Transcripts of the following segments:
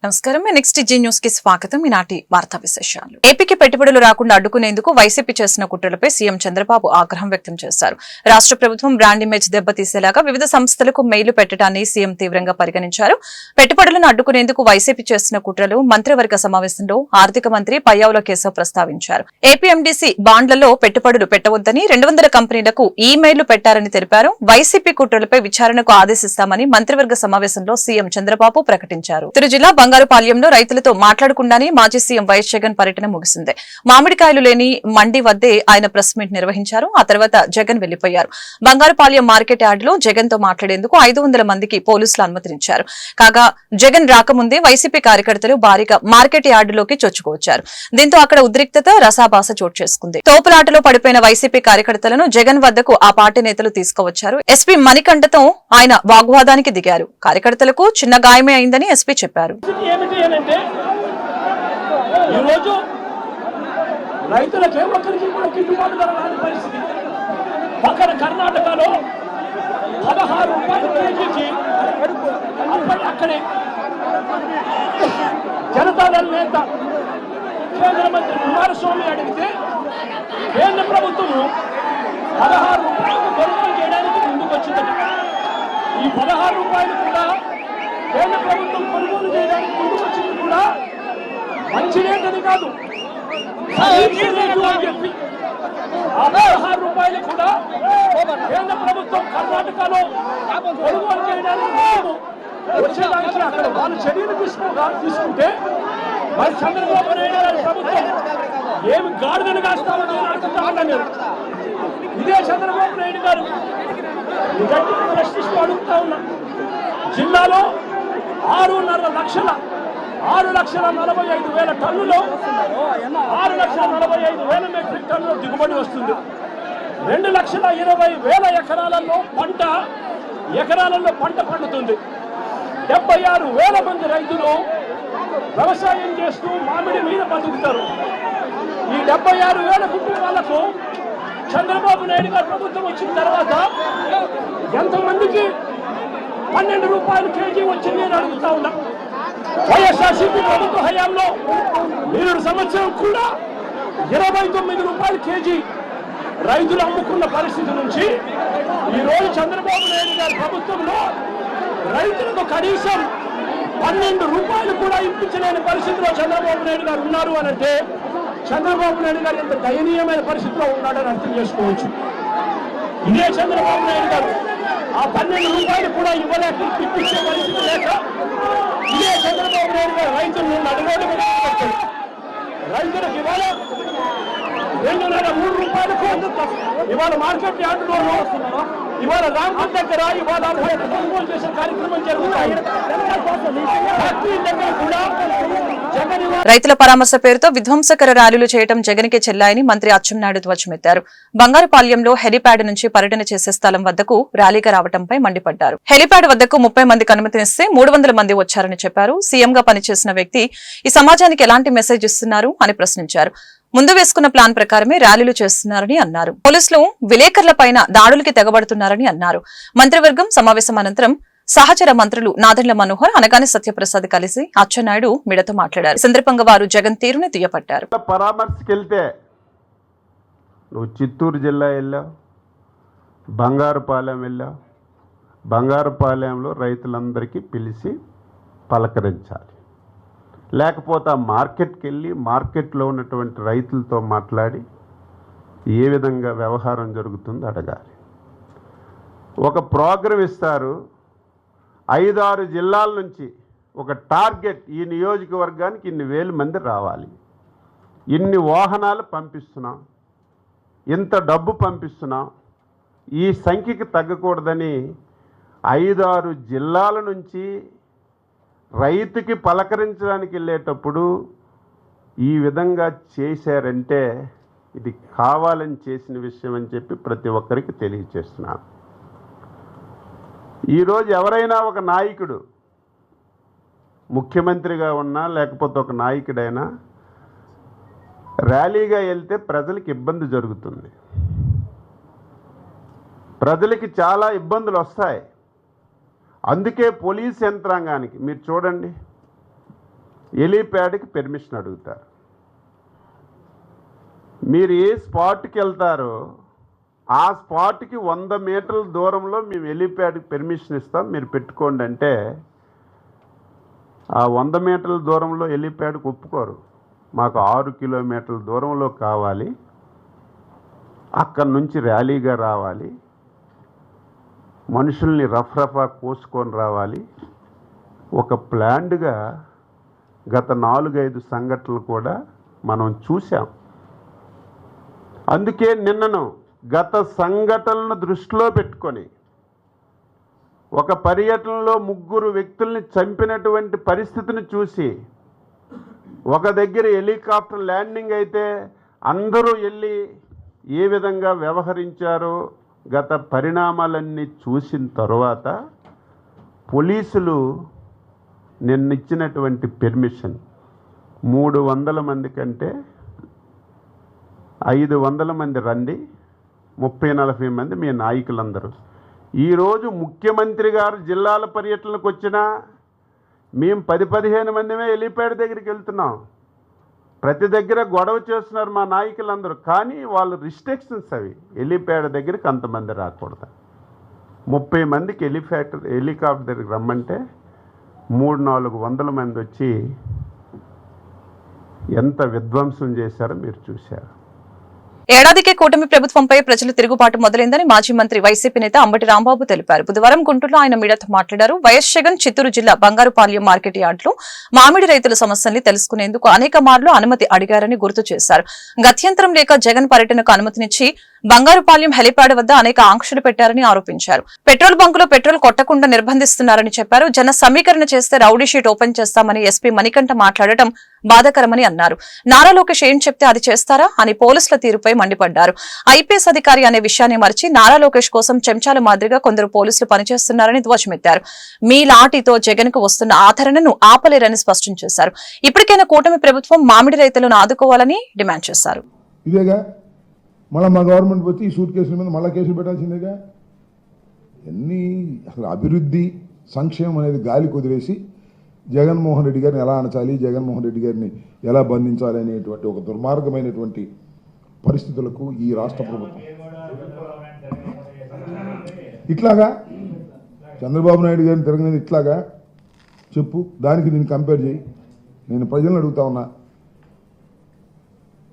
నమస్కారం. Next G news కి స్వాగతం. ఈనాటి వార్తా విశేషాలు. ఏపీకి పెట్టుబడులు రాకుండా అడ్డుకునేందుకు వైసీపీ చేసిన కుట్రలపై సీఎం చంద్రబాబు ఆగ్రహం వ్యక్తం చేశారు. రాష్ట్ర ప్రభుత్వం బ్రాండ్ ఇమేజ్ దెబ్బతీసేలాగా వివిధ సంస్థలకు మెయిల్ పెట్టడాన్ని సీఎం తీవ్రంగా పరిగణించారు. పెట్టుబడులను అడ్డుకునేందుకు వైసీపీ చేసిన కుట్రలు మంత్రివర్గ సమావేశంలో ఆర్థిక మంత్రి పయ్యావుల కేశవ్ ప్రస్తావించారు. ఏపీఎండీసీ బాండ్లలో పెట్టుబడులు పెట్టవద్దని 200 కంపెనీలకు ఈమెయిల్ పెట్టారని తెలిపారు. వైసీపీ కుట్రలపై విచారణకు ఆదేశిస్తామని మంత్రివర్గ సమావేశంలో సీఎం చంద్రబాబు ప్రకటించారు. జిల్లా బంగారుపాళ్యంలో రైతులతో మాట్లాడకుండానే మాజీ సీఎం వైఎస్ జగన్ పర్యటన ముగిసింది. మామిడికాయలు లేని మండి వద్దే ఆయన ప్రెస్ మీట్ నిర్వహించారు. ఆ తర్వాత జగన్ వెళ్లిపోయారు. బంగారుపాళ్యం మార్కెట్ యార్డులో జగన్ తో మాట్లాడేందుకు 500 మందికి పోలీసులు అనుమతించారు. కాగా జగన్ రాకముందే వైసీపీ కార్యకర్తలు భారీగా మార్కెట్ యార్డులోకి చొచ్చుకువచ్చారు. దీంతో అక్కడ ఉద్రిక్తత రసాభాస చోటు చేసుకుంది. తోపులాటలో పడిపోయిన వైసీపీ కార్యకర్తలను జగన్ వద్దకు ఆ పార్టీ నేతలు తీసుకువచ్చారు. ఎస్పీ మణికంఠతో ఆయన వాగ్వాదానికి దిగారు. కార్యకర్తలకు చిన్న గాయమే అయిందని ఎస్పీ చెప్పారు. రైతులకే ఒక్కరికి కూడా గిట్టుబాటు ధర రాని పరిస్థితి. పక్కన కర్ణాటకలో 16 రూపాయలు కేజీకి అక్కడే జనతాదళ నేత కేంద్ర మంత్రి కుమారస్వామి అడిగితే కేంద్ర ప్రభుత్వం 16 రూపాయలకు కొనుగోలు చేయడానికి ముందుకు వచ్చిందట. ఈ 16 రూపాయలు కూడా కేంద్ర ప్రభుత్వం కొనుగోలు చేయడానికి ముందుకు వచ్చింది కూడా మంచి రేటని కాదు, చెప్పి ఆ 16 రూపాయలు కూడా కేంద్ర ప్రభుత్వం కర్ణాటకలో కొనుగోలు చేయడానికి వచ్చేదానికి అక్కడ వాళ్ళు చర్యలు తీసుకుంటే మరి చంద్రబాబు నాయుడు గారి ప్రభుత్వం ఏమి గాడిదను కాస్తామని అడుగుతామన్నారు. ఇదే చంద్రబాబు నాయుడు గారు గట్టిగా ప్రశ్నిస్తూ అడుగుతా ఉన్నా. జిల్లాలో 6,45,000 టన్నులు 6,45,000 మెట్రిక్ టన్నుల దిగుబడి వస్తుంది. 2,20,000 ఎకరాలలో పంట పండుతుంది. 76,000 మంది రైతులు వ్యవసాయం చేస్తూ మామిడి మీద బతుకుతారు. ఈ 76,000 కుటుంబాలకు చంద్రబాబు నాయుడు గారు ప్రభుత్వం వచ్చిన తర్వాత ఎంతమందికి 12 రూపాయలు కేజీ వచ్చింది అని అడుగుతా ఉన్నా. వైఎస్ఆర్సీపీ ప్రభుత్వ హయాంలో 7 సంవత్సరం కూడా 29 రూపాయలు కేజీ రైతులు అమ్ముకున్న పరిస్థితి నుంచి ఈ రోజు చంద్రబాబు నాయుడు గారి ప్రభుత్వంలో రైతులకు కనీసం 12 రూపాయలు కూడా ఇప్పించలేని పరిస్థితిలో చంద్రబాబు నాయుడు గారు ఉన్నారు అని అంటే చంద్రబాబు నాయుడు గారు ఎంత దయనీయమైన పరిస్థితిలో ఉన్నాడని అర్థం చేసుకోవచ్చు. ఇదే చంద్రబాబు నాయుడు గారు ఆ 12 రూపాయలు కూడా ఇవ్వలేక ఇప్పించే పరిస్థితి లేక ఇదే చంద్రబాబు నాయుడు గారు రైతులను నడుగోడు పెట్టారు. రైతులకు ఇవాళ 2,3 రూపాయలకు ఇవాళ మార్కెట్ యార్డులో ఇవాళ రాంపూర్ దగ్గర ఇవాళ కొనుగోలు చేసే కార్యక్రమం జరుగుతాయి. రైతుల పరామర్శ పేరుతో విధ్వంసకర ర్యాలీలు చేయడం జగన్కే చెల్లాయని మంత్రి అచ్చెన్నాయుడు ధ్వజమెత్తారు. బంగారుపాళ్యంలో హెలిప్యాడ్ నుంచి పర్యటన చేసే స్థలం వద్దకు ర్యాలీగా రావడంపై మండిపడ్డారు. హెలిప్యాడ్ వద్దకు 30 మందికి అనుమతినిస్తే 300 మంది వచ్చారని చెప్పారు. సీఎంగా పనిచేసిన వ్యక్తి ఈ సమాజానికి ఎలాంటి మెసేజ్ ఇస్తున్నారు అని ప్రశ్నించారు. ముందు వేసుకున్న ప్లాన్ ప్రకారమే ర్యాలీలు చేస్తున్నారని అన్నారు. పోలీసులు విలేకరులపైన దాడులకి తెగబడుతున్నారని అన్నారు. మంత్రివర్గం సమావేశం అనంతరం సహచర మంత్రులు నాదెండ్ల మనోహర్, అనగాని సత్యప్రసాద్ కలిసి అచ్చెన్నాయుడు మీడియాతో మాట్లాడారు. సందర్భంగా వారు జగన్ తీరుని దుయ్యబట్టారు. పరామర్శకెళ్తే నువ్వు చిత్తూరు జిల్లా వెళ్ళావు, బంగారుపాలెం వెళ్ళావు. బంగారుపాలెంలో రైతులందరికీ పిలిచి పలకరించాలి. లేకపోతే ఆ మార్కెట్కి వెళ్ళి మార్కెట్లో ఉన్నటువంటి రైతులతో మాట్లాడి ఏ విధంగా వ్యవహారం జరుగుతుందో అడగాలి. ఒక ప్రోగ్రాం ఇస్తారు. 5-6 జిల్లాల నుంచి ఒక టార్గెట్, ఈ నియోజకవర్గానికి ఇన్ని వేల మంది రావాలి, ఇన్ని వాహనాలు పంపిస్తున్నాం, ఇంత డబ్బు పంపిస్తున్నాం, ఈ సంఖ్యకి తగ్గకూడదని 5-6 జిల్లాల నుంచి రైతుకి పలకరించడానికి వెళ్ళేటప్పుడు ఈ విధంగా చేశారంటే ఇది కావాలని చేసిన విషయం అని చెప్పి ప్రతి ఒక్కరికి తెలియచేస్తున్నాను. ఈరోజు ఎవరైనా ఒక నాయకుడు ముఖ్యమంత్రిగా ఉన్నా లేకపోతే ఒక నాయకుడైనా ర్యాలీగా వెళ్తే ప్రజలకు ఇబ్బంది జరుగుతుంది. ప్రజలకి చాలా ఇబ్బందులు వస్తాయి. అందుకే పోలీస్ యంత్రాంగానికి మీరు చూడండి, హెలీప్యాడ్కి పెర్మిషన్ అడుగుతారు. మీరు ఏ స్పాట్కి వెళ్తారో ఆ స్పాట్కి 100 మీటర్ల దూరంలో మేము హెలీప్యాడ్కి పెర్మిషన్ ఇస్తాం, మీరు పెట్టుకోండి అంటే ఆ 100 మీటర్ల దూరంలో హెలీప్యాడ్కి ఒప్పుకోరు. మాకు 6 కిలోమీటర్ల దూరంలో కావాలి, అక్కడి నుంచి ర్యాలీగా రావాలి, మనుషుల్ని రఫ్రఫా కోసుకొని రావాలి. ఒక ప్లాన్డ్గా గత 4-5 సంఘటనలు కూడా మనం చూసాం. అందుకే నిన్నను గత సంఘటనలను దృష్టిలో పెట్టుకొని ఒక పర్యటనలో 3 వ్యక్తుల్ని చంపినటువంటి పరిస్థితిని చూసి, ఒక దగ్గర హెలికాప్టర్ ల్యాండింగ్ అయితే అందరూ వెళ్ళి ఏ విధంగా వ్యవహరించారో గత పరిణామాలన్నీ చూసిన తర్వాత పోలీసులు నిన్నిచ్చినటువంటి పెర్మిషన్ 300 మంది కంటే 500 మంది రండి, 30-40 మంది మీ నాయకులందరూ. ఈరోజు ముఖ్యమంత్రి గారు జిల్లాల పర్యటనకు వచ్చినా మేము 10-15 మందిమే హెలీప్యాడ్ దగ్గరికి వెళ్తున్నాం. ప్రతి దగ్గర గొడవ చేస్తున్నారు మా నాయకులందరూ, కానీ వాళ్ళు రిస్ట్రిక్షన్స్ అవి. హెలీప్యాడ్ దగ్గరికి అంతమంది రాకూడదు. 30 మందికి హెలికాప్టర్ దగ్గరికి రమ్మంటే 300-400 మంది వచ్చి ఎంత విధ్వంసం చేశారో మీరు చూశారు. ఏడాదికే కూటమి ప్రభుత్వంపై ప్రజలు తిరుగుబాటు మొదలైందని మాజీ మంత్రి వైసీపీ నేత అంబటి రాంబాబు తెలిపారు. బుధవారం గుంటూరులో ఆయన మీడియాతో మాట్లాడారు. వైఎస్ జగన్ చిత్తూరు జిల్లా బంగారుపాలెం మార్కెట్ యార్డులో మామిడి రైతుల సమస్యల్ని తెలుసుకునేందుకు అనేక మార్లు అనుమతి అడిగారని గుర్తు చేశారు. గత్యంతరం లేక జగన్ పర్యటనకు అనుమతినిచ్చి బంగారుపాలెం హెలిప్యాడ్ వద్ద అనేక ఆంక్షలు పెట్టారని ఆరోపించారు. పెట్రోల్ బంకులో పెట్రోల్ కొట్టకుండా నిర్బంధిస్తున్నారని చెప్పారు. జన సమీకరణ చేస్తే రౌడీ షీట్ ఓపెన్ చేస్తామని ఎస్పీ మణికంఠ మాట్లాడటం బాధాకరమని అన్నారు. నారా లోకేష్ ఏం చెప్తే అది చేస్తారా అని పోలీసుల తీరుపై మండిపడ్డారు. ఐపీఎస్ అధికారి అనే విషయాన్ని మరిచి నారా లోకేష్ కోసం చెంచాల మాదిరిగా కొందరు పోలీసులు పనిచేస్తున్నారని ధ్వజమెత్తారు. మీ లాఠీతో జగన్ కు వస్తున్న ఆదరణను ఆపలేరని స్పష్టం చేశారు. ఇప్పటికైనా కూటమి ప్రభుత్వం మామిడి రైతులను ఆదుకోవాలని డిమాండ్ చేశారు. మళ్ళీ మా గవర్నమెంట్ వచ్చి ఈ సూట్ కేసుల మీద మళ్ళీ కేసులు పెట్టాల్సిందేగా. ఎన్ని అసలు అభివృద్ధి సంక్షేమం అనేది గాలి కుదిరేసి జగన్మోహన్ రెడ్డి గారిని ఎలా అణచాలి, జగన్మోహన్ రెడ్డి గారిని ఎలా బంధించాలి అనేటువంటి ఒక దుర్మార్గమైనటువంటి పరిస్థితులకు ఈ రాష్ట్ర ప్రభుత్వం ఇట్లాగా చంద్రబాబు నాయుడు గారిని తిరగనేది ఇట్లాగా చెప్పు, దానికి దీన్ని కంపేర్ చేయి. నేను ప్రజలను అడుగుతా ఉన్నా,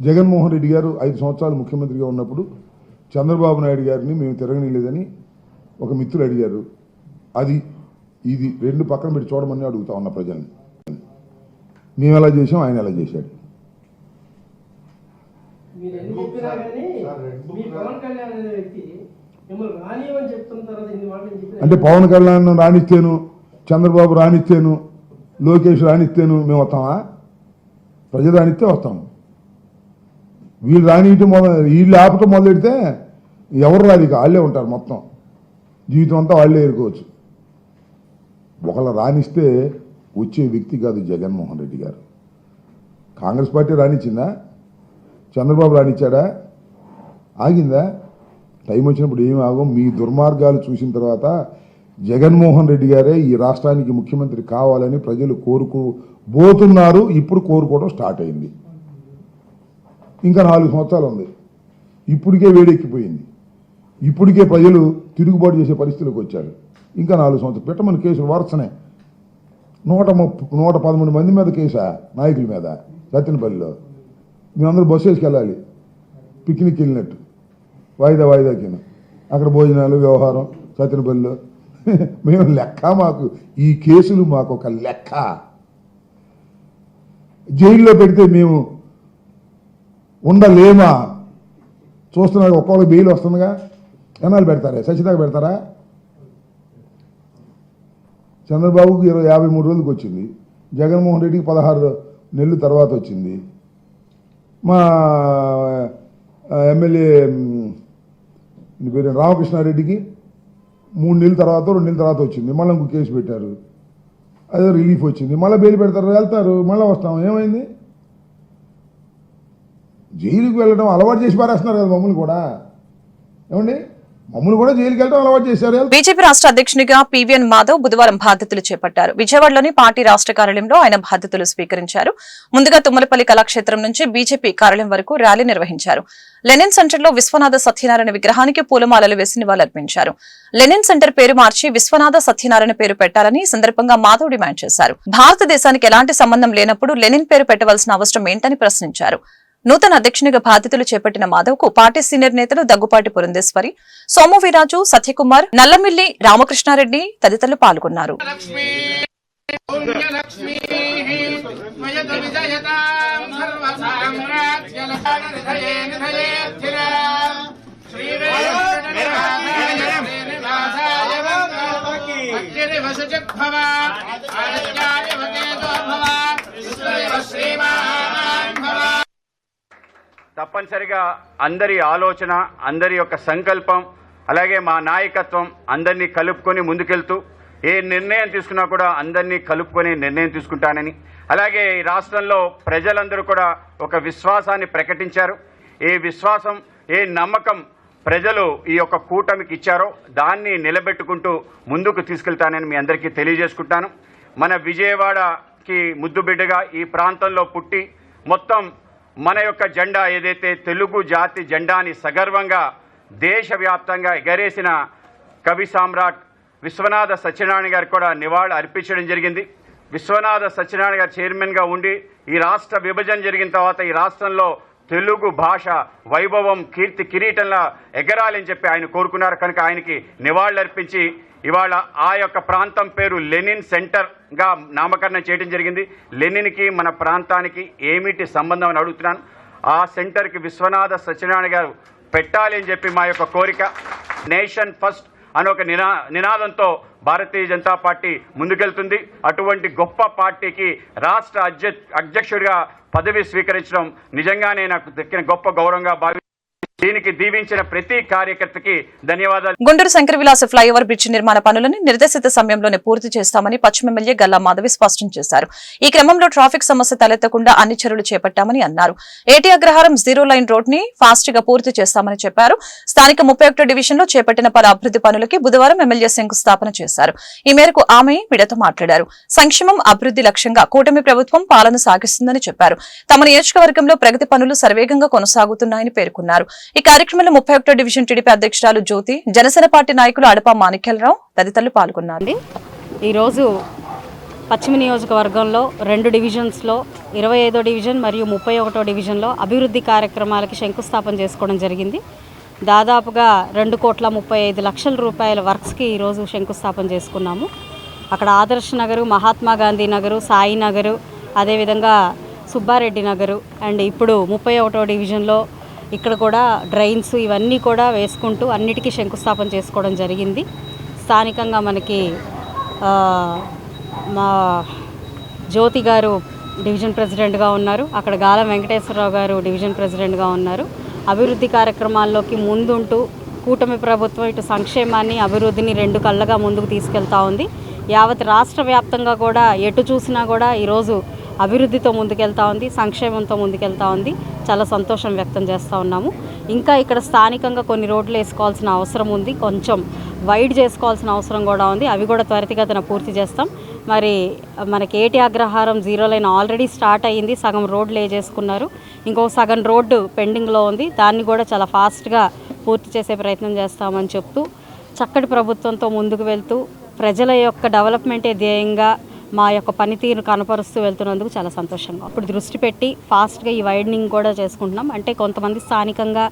జగన్మోహన్ రెడ్డి గారు 5 సంవత్సరాలు ముఖ్యమంత్రిగా ఉన్నప్పుడు చంద్రబాబు నాయుడు గారిని మేము తిరగనీయలేదని ఒక మిత్రులు అడిగారు. అది ఇది 2 పక్కన పెట్టి చూడమని అడుగుతా ఉన్న ప్రజల్ని. మేము ఎలా చేసాం, ఆయన ఎలా చేశాడు. అంటే పవన్ కళ్యాణ్ రానిస్తేను, చంద్రబాబు రానిస్తేను, లోకేష్ రానిస్తేను మేము వస్తామా? ప్రజలు రానిస్తే వస్తాము. వీళ్ళు రానియటం వీళ్ళు ఆపటం మొదలెడితే ఎవరు రాదు, ఇక వాళ్ళే ఉంటారు. మొత్తం జీవితం అంతా వాళ్ళే ఎదుర్కోవచ్చు. ఒకళ్ళ రానిస్తే వచ్చే వ్యక్తి కాదు జగన్మోహన్ రెడ్డి గారు. కాంగ్రెస్ పార్టీ రానిచ్చిందా? చంద్రబాబు రానిచ్చాడా? ఆగిందా? టైం వచ్చినప్పుడు ఏమి ఆగం. మీ దుర్మార్గాలు చూసిన తర్వాత జగన్మోహన్ రెడ్డి గారే ఈ రాష్ట్రానికి ముఖ్యమంత్రి కావాలని ప్రజలు కోరుకోబోతున్నారు. ఇప్పుడు కోరుకోవడం స్టార్ట్ అయింది. ఇంకా 4 సంవత్సరాలు ఉంది. ఇప్పటికే వేడెక్కిపోయింది. ఇప్పటికే ప్రజలు తిరుగుబాటు చేసే పరిస్థితిలోకి వచ్చారు. ఇంకా 4 సంవత్సరాలు పెట్టమని కేసులు వరుసనే 113 మంది మీద కేసా, నాయకుల మీద సత్యనపల్లిలో. మేమందరూ బస్సు వేసుకెళ్ళాలి, పిక్నిక్ వెళ్ళినట్టు వాయిదా కింద. అక్కడ భోజనాలు, వ్యవహారం సత్యనపల్లిలో. మేము లెక్క, మాకు ఈ కేసులు మాకు ఒక లెక్క. జైల్లో పెడితే మేము ఉండలేమా? చూస్తున్నారు, ఒక్కొక్కరు బెయిల్ వస్తుందిగా. ఎన్నాళ్ళు పెడతారా? సచిదాకా పెడతారా? చంద్రబాబుకి 53 రోజులకు వచ్చింది, జగన్మోహన్ రెడ్డికి 16 నెలల తర్వాత వచ్చింది. మా ఎమ్మెల్యే పేరు రామకృష్ణారెడ్డికి 3 నెలల తర్వాత 2 నెలల తర్వాత వచ్చింది. మళ్ళీ ఇంకో కేసు పెట్టారు, అదే రిలీఫ్ వచ్చింది. మళ్ళీ బెయిల్ పెడతారు, వెళ్తారు, మళ్ళీ వస్తాం. ఏమైంది? జైలుకి వెళ్ళడం అలవాటు చేసి పారేస్తున్నారు కదా మమ్మల్ని కూడా. ఏమండి, మమ్మల్ని కూడా జైలుకి వెళ్ళడం అలవాటు చేశారు. బీజేపీ రాష్ట్ర అధ్యక్షునిగా పివిఎన్ మాధవ్ బుధవారం బాధ్యతలు చేపట్టారు. విజయవాడలోని పార్టీ రాష్ట్ర కార్యాలయంలో ఆయన బాధ్యతలు స్వీకరించారు. ముందుగా తుమ్మలపల్లి కళాక్షేత్రం నుంచి బీజేపీ కార్యాలయం వరకు ర్యాలీ నిర్వహించారు. లెనిన్ సెంటర్ లో విశ్వనాథ సత్యనారాయణ విగ్రహానికి పూలమాలలు వేసి నివాళులర్పించారు. లెనిన్ సెంటర్ పేరు మార్చి విశ్వనాథ సత్యనారాయణ పేరు పెట్టాలని సందర్భంగా మాధవ్ డిమాండ్ చేశారు. భారతదేశానికి ఎలాంటి సంబంధం లేనప్పుడు లెనిన్ పేరు పెట్టవలసిన అవసరం ఏంటని ప్రశ్నించారు. నూతన అధ్యక్షునిగా బాధ్యతలు చేపట్టిన మాధవ్ కు పార్టీ సీనియర్ నేతలు దగ్గుపాటి పురంధేశ్వరి, సోము వీరాజు, సత్యకుమార్, నల్లమిల్లి రామకృష్ణారెడ్డి తదితరులు పాల్గొన్నారు. తప్పనిసరిగా అందరి ఆలోచన, అందరి యొక్క సంకల్పం, అలాగే మా నాయకత్వం అందరినీ కలుపుకొని ముందుకెళ్తూ ఏ నిర్ణయం తీసుకున్నా కూడా అందరినీ కలుపుకొని నిర్ణయం తీసుకుంటానని, అలాగే ఈ రాష్ట్రంలో ప్రజలందరూ కూడా ఒక విశ్వాసాన్ని ప్రకటించారు. ఏ విశ్వాసం, ఏ నమ్మకం ప్రజలు ఈ యొక్క కూటమికి ఇచ్చారో దాన్ని నిలబెట్టుకుంటూ ముందుకు తీసుకెళ్తానని మీ అందరికీ తెలియజేసుకుంటాను. మన విజయవాడకి ముద్దుబిడ్డగా ఈ ప్రాంతంలో పుట్టి మొత్తం మన యొక్క జెండా ఏదైతే తెలుగు జాతి జెండాని సగర్వంగా దేశవ్యాప్తంగా ఎగరేసిన కవి సామ్రాట్ విశ్వనాథ సత్యనారాయణ గారికి కూడా నివాళులు అర్పించడం జరిగింది. విశ్వనాథ సత్యనారాయణ గారు చైర్మన్గా ఉండి ఈ రాష్ట్ర విభజన జరిగిన తర్వాత ఈ రాష్ట్రంలో తెలుగు భాష వైభవం, కీర్తి కిరీటంలా ఎగరాలని చెప్పి ఆయన కోరుకున్నారు. కనుక ఆయనకి నివాళులర్పించి ఇవాళ ఆ యొక్క ప్రాంతం పేరు లెనిన్ సెంటర్గా నామకరణం చేయడం జరిగింది. లెనిన్కి మన ప్రాంతానికి ఏమిటి సంబంధం అని అడుగుతున్నాను. ఆ సెంటర్కి విశ్వనాథ సత్యనారాయణ గారు పెట్టాలి అని చెప్పి మా యొక్క కోరిక. నేషన్ ఫస్ట్ అని ఒక నినాదంతో భారతీయ జనతా పార్టీ ముందుకెళ్తుంది. అటువంటి గొప్ప పార్టీకి రాష్ట్ర అధ్యక్షుడిగా పదవి స్వీకరించడం నిజంగానే నాకు దక్కిన గొప్ప గౌరవంగా భావిస్తున్నాను. దీనికి దీవించిన ప్రతి కార్యకర్తకి ధన్యవాదాలు. గుంటూరు శంకర విలాస ఫ్లైఓవర్ బ్రిడ్జి నిర్మాణ పనులను నిర్దేశిత సమయంలోనే పూర్తి చేస్తామని పశ్చిమ ఎమ్మెల్యే గల్లా మాధవి స్పష్టం చేశారు. ఈ క్రమంలో ట్రాఫిక్ సమస్య తలెత్తకుండా అన్ని చర్యలు చేపట్టామని అన్నారు. ఏటీ అగ్రహారం 0 లైన్ రోడ్ ని ఫాస్ట్ గా పూర్తి చేస్తామని చెప్పారు. స్థానిక 31 డివిజన్ లో చేపట్టిన పలు అభివృద్ధి పనులకి బుధవారం ఎమ్మెల్యే శంకుస్థాపన చేశారు. ఈ మేరకు ఆమె మీడియాతో మాట్లాడారు. సంక్షేమం, అభివృద్ధి లక్ష్యంగా కూటమి ప్రభుత్వం పాలన సాగిస్తుందని చెప్పారు. తమ నియోజకవర్గంలో ప్రగతి పనులు శరవేగంగా కొనసాగుతున్నాయని పేర్కొన్నారు. ఈ కార్యక్రమంలో 31 డివిజన్ టీడీపీ అధ్యక్షురాలు జ్యోతి, జనసేన పార్టీ నాయకులు అడప మాణిక్యాలరావు తదితరులు పాల్గొన్నారు. ఈరోజు పశ్చిమ నియోజకవర్గంలో 2 డివిజన్స్లో 25వ డివిజన్ మరియు 31వ డివిజన్లో అభివృద్ధి కార్యక్రమాలకి శంకుస్థాపన చేసుకోవడం జరిగింది. దాదాపుగా 2,35,00,000 రూపాయల వర్క్స్కి ఈరోజు శంకుస్థాపన చేసుకున్నాము. అక్కడ ఆదర్శ్ నగరు, మహాత్మా గాంధీ నగరు, సాయి నగరు, అదేవిధంగా సుబ్బారెడ్డి నగరు అండ్ ఇప్పుడు 31వ డివిజన్లో ఇక్కడ కూడా డ్రైన్స్ ఇవన్నీ కూడా వేసుకుంటూ అన్నిటికీ శంకుస్థాపన చేసుకోవడం జరిగింది. స్థానికంగా మనకి మా జ్యోతి గారు డివిజన్ ప్రెసిడెంట్గా ఉన్నారు. అక్కడ గాలం వెంకటేశ్వరరావు గారు డివిజన్ ప్రెసిడెంట్గా ఉన్నారు. అభివృద్ధి కార్యక్రమాల్లోకి ముందుంటూ కూటమి ప్రభుత్వం ఇటు సంక్షేమాన్ని, అభివృద్ధిని 2 కళ్ళగా ముందుకు తీసుకెళ్తా ఉంది. యావత్ రాష్ట్ర వ్యాప్తంగా కూడా ఎటు చూసినా కూడా ఈరోజు అభివృద్ధితో ముందుకెళ్తా ఉంది, సంక్షేమంతో ముందుకెళ్తా ఉంది. చాలా సంతోషం వ్యక్తం చేస్తూ ఉన్నాము. ఇంకా ఇక్కడ స్థానికంగా కొన్ని రోడ్లు వేసుకోవాల్సిన అవసరం ఉంది, కొంచెం వైడ్ చేసుకోవాల్సిన అవసరం కూడా ఉంది. అవి కూడా త్వరితగతిన పూర్తి చేస్తాం. మరి మనకి ఏటీ అగ్రహారం 0 లైన్ ఆల్రెడీ స్టార్ట్ అయ్యింది, సగం రోడ్లు వేసేసుకున్నారు, ఇంకో సగం రోడ్డు పెండింగ్లో ఉంది. దాన్ని కూడా చాలా ఫాస్ట్గా పూర్తి చేసే ప్రయత్నం చేస్తామని చెప్తూ చక్కటి ప్రభుత్వంతో ముందుకు వెళ్తూ ప్రజల యొక్క డెవలప్మెంటే ధ్యేయంగా మా యొక్క పనితీరు కనపరుస్తూ వెళ్తున్నందుకు చాలా సంతోషంగా ఇప్పుడు దృష్టి పెట్టి ఫాస్ట్గా ఈ వైడనింగ్ కూడా చేసుకుంటున్నాం. అంటే కొంతమంది స్థానికంగా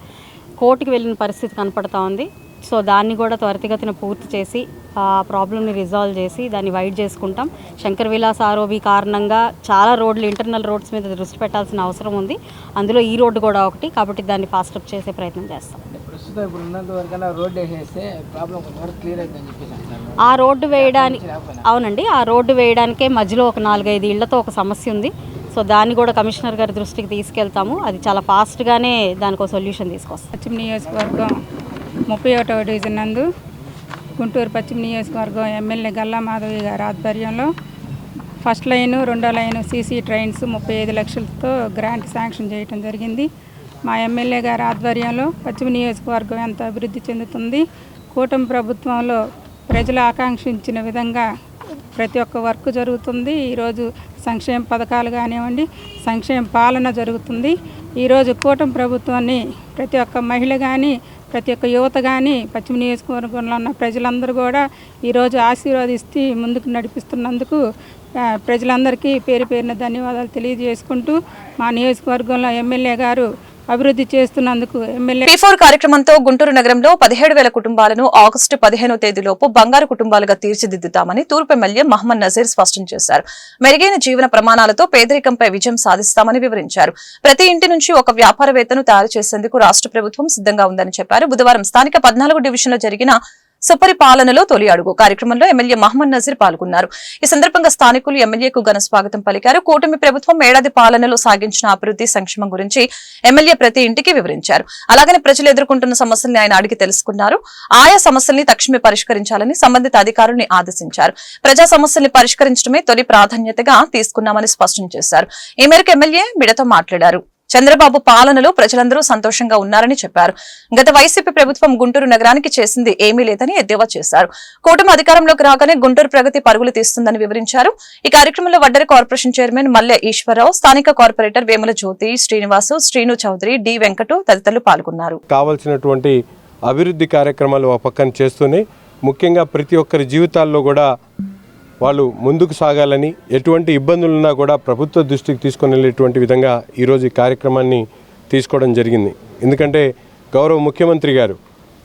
కోర్టుకి వెళ్ళిన పరిస్థితి కనపడతా ఉంది. సో దాన్ని కూడా త్వరితగతిన పూర్తి చేసి ఆ ప్రాబ్లమ్ని రిజాల్వ్ చేసి దాన్ని వైడ్ చేసుకుంటాం. శంకర్ విలాస్ ఆర్ఓబి కారణంగా చాలా రోడ్లు, ఇంటర్నల్ రోడ్స్ మీద దృష్టి పెట్టాల్సిన అవసరం ఉంది. అందులో ఈ రోడ్డు కూడా ఒకటి, కాబట్టి దాన్ని ఫాస్ట్ అప్ చేసే ప్రయత్నం చేస్తాం. ఆ రోడ్డు వేయడానికి అవునండి, ఆ రోడ్డు వేయడానికే మధ్యలో ఒక 4-5 ఇళ్లతో ఒక సమస్య ఉంది. సో దాన్ని కూడా కమిషనర్ గారి దృష్టికి తీసుకెళ్తాము. అది చాలా ఫాస్ట్గానే దానికి ఒక సొల్యూషన్ తీసుకొస్తాం. పశ్చిమ నియోజకవర్గం 31వ డివిజన్ నందు గుంటూరు పశ్చిమ నియోజకవర్గం ఎమ్మెల్యే గల్లా మాధవి గారి ఆధ్వర్యంలో ఫస్ట్ లైను, 2వ లైను సీసీ ట్రైన్స్ 35 లక్షలతో గ్రాంట్ శాంక్షన్ చేయడం జరిగింది. మా ఎమ్మెల్యే గారి ఆధ్వర్యంలో పశ్చిమ నియోజకవర్గం ఎంత అభివృద్ధి చెందుతుంది. కూటమి ప్రభుత్వంలో ప్రజలు ఆకాంక్షించిన విధంగా ప్రతి ఒక్క వర్క్ జరుగుతుంది. ఈరోజు సంక్షేమ పథకాలు కానివ్వండి, సంక్షేమ పాలన జరుగుతుంది. ఈరోజు కూటమి ప్రభుత్వాన్ని ప్రతి ఒక్క మహిళ కానీ, ప్రతి ఒక్క యువత కానీ, పశ్చిమ నియోజకవర్గంలో ఉన్న ప్రజలందరూ కూడా ఈరోజు ఆశీర్వాదిస్తూ ముందుకు నడిపిస్తున్నందుకు ప్రజలందరికీ పేరు పేరున ధన్యవాదాలు తెలియజేసుకుంటూ మా నియోజకవర్గంలో ఎమ్మెల్యే గారు అభివృద్ధి చేస్తున్నందుకు ఎమ్మెల్యే P4 కార్యక్రమంతో గుంటూరు నగరంలో 17,000 కుటుంబాలను ఆగస్టు 15వ తేదీలోపు బంగారు కుటుంబాలుగా తీర్చిదిద్దుతామని తూర్పు ఎమ్మెల్యే మహమ్మద్ నజీర్ స్పష్టం చేశారు. మెరుగైన జీవన ప్రమాణాలతో పేదరికంపై విజయం సాధిస్తామని వివరించారు. ప్రతి ఇంటి నుంచి ఒక వ్యాపారవేత్తను తయారు చేసేందుకు రాష్ట్ర ప్రభుత్వం సిద్ధంగా ఉందని చెప్పారు. బుధవారం స్థానిక 14 డివిజన్లో జరిగిన సుపరిపాలనలో తొలి అడుగు కార్యక్రమంలో ఎమ్మెల్యే మహమ్మద్ నజీర్ పాల్గొన్నారు. ఈ సందర్భంగా స్థానికులు ఎమ్మెల్యేకు ఘన స్వాగతం పలికారు. కూటమి ప్రభుత్వం ఏడాది పాలనలో సాగించిన అభివృద్ధి సంక్షేమం గురించి ఎమ్మెల్యే ప్రతి ఇంటికి వివరించారు. అలాగనే ప్రజలు ఎదుర్కొంటున్న సమస్యల్ని ఆయన అడిగి తెలుసుకున్నారు. ఆయా సమస్యల్ని తక్షణమే పరిష్కరించాలని సంబంధిత అధికారుల్ని ఆదేశించారు. ప్రజా సమస్యల్ని పరిష్కరించడమే తొలి ప్రాధాన్యతగా తీసుకున్నామని స్పష్టం చేశారు. ఈ మేరకు ఎమ్మెల్యే మీడియాతో మాట్లాడారు. చంద్రబాబు పాలనలో ప్రజలందరూ సంతోషంగా ఉన్నారని చెప్పారు. గత వైసీపీ ప్రభుత్వం గుంటూరు నగరానికి చేసింది ఏమీ లేదని ఎద్దేవా చేశారు. కూటమి అధికారంలోకి రాగానే గుంటూరు ప్రగతి పరుగులు తీస్తుందని వివరించారు. ఈ కార్యక్రమంలో వడ్డెర కార్పొరేషన్ చైర్మన్ మల్లె ఈశ్వరరావు, స్థానిక కార్పొరేటర్ వేముల జ్యోతి, శ్రీనివాసు, శ్రీను చౌదరి, డి వెంకటు తదితరులు పాల్గొన్నారు. కావాల్సినటువంటి అభివృద్ధి కార్యక్రమాలు ఒక పక్కన చేస్తూనే ముఖ్యంగా ప్రతి ఒక్కరి జీవితాల్లో కూడా వాళ్ళు ముందుకు సాగాలని, ఎటువంటి ఇబ్బందులున్నా కూడా ప్రభుత్వ దృష్టికి తీసుకొని వెళ్ళేటువంటి విధంగా ఈరోజు ఈ కార్యక్రమాన్ని తీసుకోవడం జరిగింది. ఎందుకంటే గౌరవ ముఖ్యమంత్రి గారు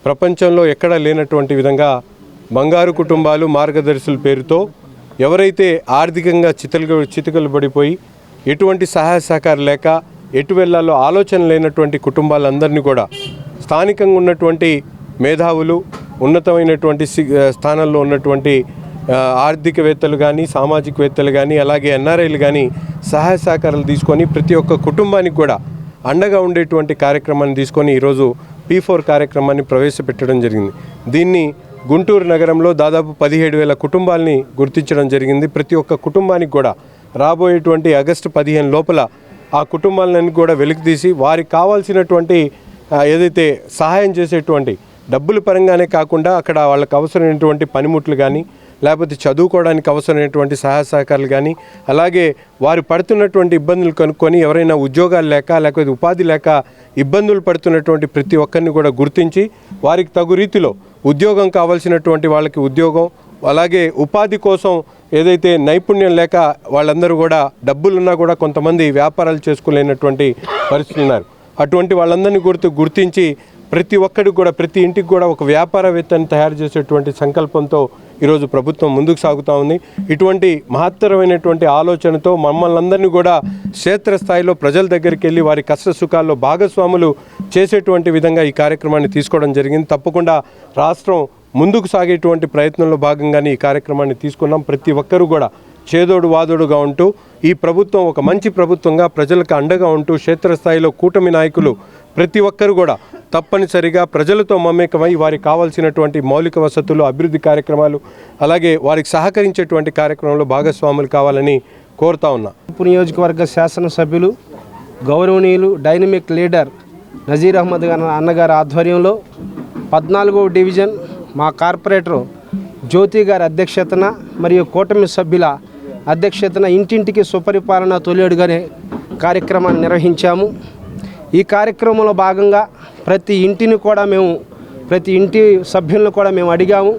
ప్రపంచంలో ఎక్కడా లేనటువంటి విధంగా బంగారు కుటుంబాలు మార్గదర్శుల పేరుతో ఎవరైతే ఆర్థికంగా చితికలు పడిపోయి ఎటువంటి సహాయ సహకారం లేక ఎటు వెళ్లాలో ఆలోచన లేనటువంటి కుటుంబాలందరినీ కూడా స్థానికంగా ఉన్నటువంటి మేధావులు, ఉన్నతమైనటువంటి స్థానాల్లో ఉన్నటువంటి ఆర్థికవేత్తలు కానీ, సామాజికవేత్తలు కానీ, అలాగే ఎన్ఆర్ఐలు కానీ సహాయ సహకారాలు తీసుకొని ప్రతి ఒక్క కుటుంబానికి కూడా అండగా ఉండేటువంటి కార్యక్రమాన్ని తీసుకొని ఈరోజు P4 కార్యక్రమాన్ని ప్రవేశపెట్టడం జరిగింది. దీన్ని గుంటూరు నగరంలో దాదాపు 17,000 కుటుంబాలని గుర్తించడం జరిగింది. ప్రతి ఒక్క కుటుంబానికి కూడా రాబోయేటువంటి ఆగస్టు 15 లోపల ఆ కుటుంబాలన్నీ కూడా వెలికితీసి వారికి కావాల్సినటువంటి ఏదైతే సహాయం చేసేటువంటి డబ్బుల పరంగానే కాకుండా అక్కడ వాళ్ళకి అవసరమైనటువంటి పనిముట్లు కానీ, లేకపోతే చదువుకోవడానికి అవసరమైనటువంటి సహాయ సహకారాలు కానీ, అలాగే వారు పడుతున్నటువంటి ఇబ్బందులు కనుక్కొని ఎవరైనా ఉద్యోగాలు లేకపోతే ఉపాధి లేక ఇబ్బందులు పడుతున్నటువంటి ప్రతి ఒక్కరిని కూడా గుర్తించి వారికి తగు రీతిలో ఉద్యోగం కావాల్సినటువంటి వాళ్ళకి ఉద్యోగం, అలాగే ఉపాధి కోసం ఏదైతే నైపుణ్యం లేక వాళ్ళందరూ కూడా డబ్బులున్నా కూడా కొంతమంది వ్యాపారాలు చేసుకోలేనటువంటి పరిస్థితులు ఉన్నారు. అటువంటి వాళ్ళందరినీ గుర్తించి ప్రతి ఒక్కరికి కూడా, ప్రతి ఇంటికి కూడా ఒక వ్యాపారవేత్తని తయారు చేసేటువంటి సంకల్పంతో ఈరోజు ప్రభుత్వం ముందుకు సాగుతూ ఉంది. ఇటువంటి మహత్తరమైనటువంటి ఆలోచనతో మమ్మల్ని అందరినీ కూడా క్షేత్రస్థాయిలో ప్రజల దగ్గరికి వెళ్ళి వారి కష్ట సుఖాల్లో భాగస్వాములు చేసేటువంటి విధంగా ఈ కార్యక్రమాన్ని తీసుకోవడం జరిగింది. తప్పకుండా రాష్ట్రం ముందుకు సాగేటువంటి ప్రయత్నంలో భాగంగానే ఈ కార్యక్రమాన్ని తీసుకున్నాం. ప్రతి ఒక్కరూ కూడా చేదోడు వాదోడుగా ఉంటూ ఈ ప్రభుత్వం ఒక మంచి ప్రభుత్వంగా ప్రజలకు అండగా ఉంటూ క్షేత్రస్థాయిలో కూటమి నాయకులు ప్రతి ఒక్కరు కూడా తప్పనిసరిగా ప్రజలతో మమేకమై వారికి కావాల్సినటువంటి మౌలిక వసతులు, అభివృద్ధి కార్యక్రమాలు, అలాగే వారికి సహకరించేటువంటి కార్యక్రమంలో భాగస్వాములు కావాలని కోరుతా ఉన్నా. నియోజకవర్గ శాసనసభ్యులు గౌరవనీయులు డైనమిక్ లీడర్ నజీర్ అహ్మద్ అన్నగారి ఆధ్వర్యంలో 14వ డివిజన్ మా కార్పొరేటర్ జ్యోతి గారి అధ్యక్షతన మరియు కూటమి సభ్యుల అధ్యక్షతన ఇంటింటికి సుపరిపాలన తొలి అడుగనే కార్యక్రమాన్ని నిర్వహించాము. ఈ కార్యక్రమంలో భాగంగా ప్రతి ఇంటి సభ్యులను కూడా మేము అడిగాము.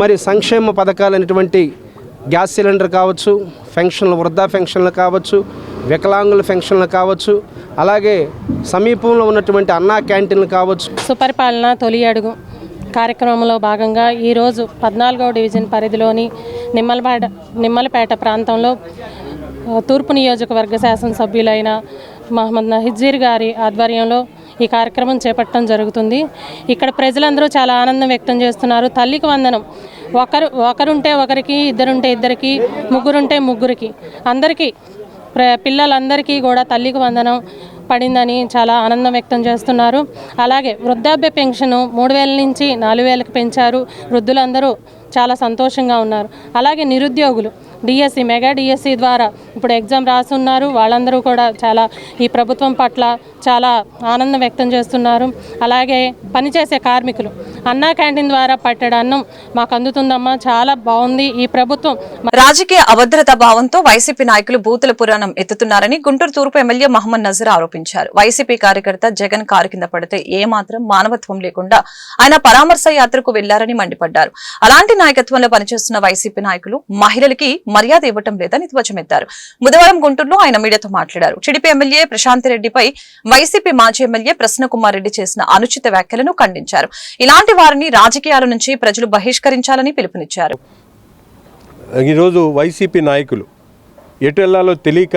మరి సంక్షేమ పథకాలు అనేటువంటి గ్యాస్ సిలిండర్ కావచ్చు, పెన్షన్లు, వృద్ధా పెన్షన్లు కావచ్చు, వికలాంగుల పెన్షన్లు కావచ్చు, అలాగే సమీపంలో ఉన్నటువంటి అన్నా క్యాంటీన్లు కావచ్చు. సుపరిపాలన తొలి అడుగు కార్యక్రమంలో భాగంగా ఈరోజు 14వ డివిజన్ పరిధిలోని నిమ్మలపేట ప్రాంతంలో తూర్పు నియోజకవర్గ శాసనసభ్యులైన మహమ్మద్ నజీర్ గారి ఆధ్వర్యంలో ఈ కార్యక్రమం చేపట్టడం జరుగుతుంది. ఇక్కడ ప్రజలందరూ చాలా ఆనందం వ్యక్తం చేస్తున్నారు. తల్లికి వందనం ఒకరుంటే ఒకరికి, ఇద్దరుంటే ఇద్దరికి, ముగ్గురుంటే ముగ్గురికి, అందరికీ పిల్లలందరికీ కూడా తల్లికి వందనం పడిందని చాలా ఆనందం వ్యక్తం చేస్తున్నారు. అలాగే వృద్ధాప్య పెన్షన్ 3,000 నుంచి 4,000కి పెంచారు. వృద్ధులందరూ చాలా సంతోషంగా ఉన్నారు. అలాగే నిరుద్యోగులు డిఎస్సి మెగా డిఎస్సి ద్వారా ఇప్పుడు ఎగ్జామ్ రాస్తున్నారు. వాళ్ళందరూ కూడా చాలా ఈ ప్రభుత్వం పట్ల చాలా ఆనందం వ్యక్తం చేస్తున్నారు. అలాగే పనిచేసే కార్మికులు అన్నా క్యాంటీన్ ద్వారా పట్టెడు అన్నం మాకు అందుతుందమ్మా, చాలా బాగుంది ఈ ప్రభుత్వం. రాజకీయ అభద్రతా భావంతో వైసీపీ నాయకులు బూతుల పురాణం ఎత్తుతున్నారని గుంటూరు తూర్పు ఎమ్మెల్యే మహమ్మద్ నజర్ ఆరోపించారు. వైసీపీ కార్యకర్త జగన్ కారు కింద పడితే ఏమాత్రం మానవత్వం లేకుండా ఆయన పరామర్శ యాత్రకు వెళ్లారని మండిపడ్డారు. అలాంటి నాయకత్వంలో పనిచేస్తున్న వైసీపీ నాయకులు మహిళలకి మర్యాద ఇవ్వటం లేదని ధ్వజమెత్తారు. బుధవారం గుంటూరులో ఆయన మీడియాతో మాట్లాడారు. టీడీపీ ఎమ్మెల్యే ప్రశాంతిరెడ్డిపై వైసీపీ మాజీ ఎమ్మెల్యే ప్రసన్నకుమార్ రెడ్డి చేసిన అనుచిత వ్యాఖ్యలను ఖండించారు. ఇలాంటి వారిని రాజకీయాల నుంచి ప్రజలు బహిష్కరించాలని పిలుపునిచ్చారు. ఈరోజు వైసీపీ నాయకులు ఎటు వెళ్లాలో తెలియక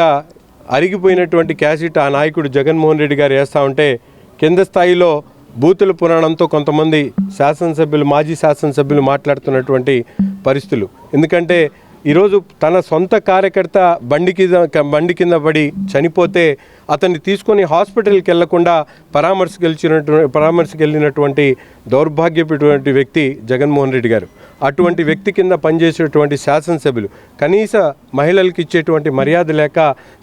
అరిగిపోయినటువంటి క్యాసెట్ ఆ నాయకుడు జగన్మోహన్ రెడ్డి గారు వేస్తూ ఉంటే కింద స్థాయిలో బూతుల పురాణంతో కొంతమంది మాజీ శాసనసభ్యులు మాట్లాడుతున్నటువంటి పరిస్థితులు. ఎందుకంటే ఈరోజు తన సొంత కార్యకర్త బండి కింద పడి చనిపోతే అతన్ని తీసుకొని హాస్పిటల్కి వెళ్లకుండా పరామర్శకు వెళ్ళినటువంటి దౌర్భాగ్యమైనటువంటి వ్యక్తి జగన్మోహన్ రెడ్డి గారు. అటువంటి వ్యక్తి కింద పనిచేసేటువంటి శాసనసభ్యులు కనీస మహిళలకు ఇచ్చేటువంటి మర్యాద లేక,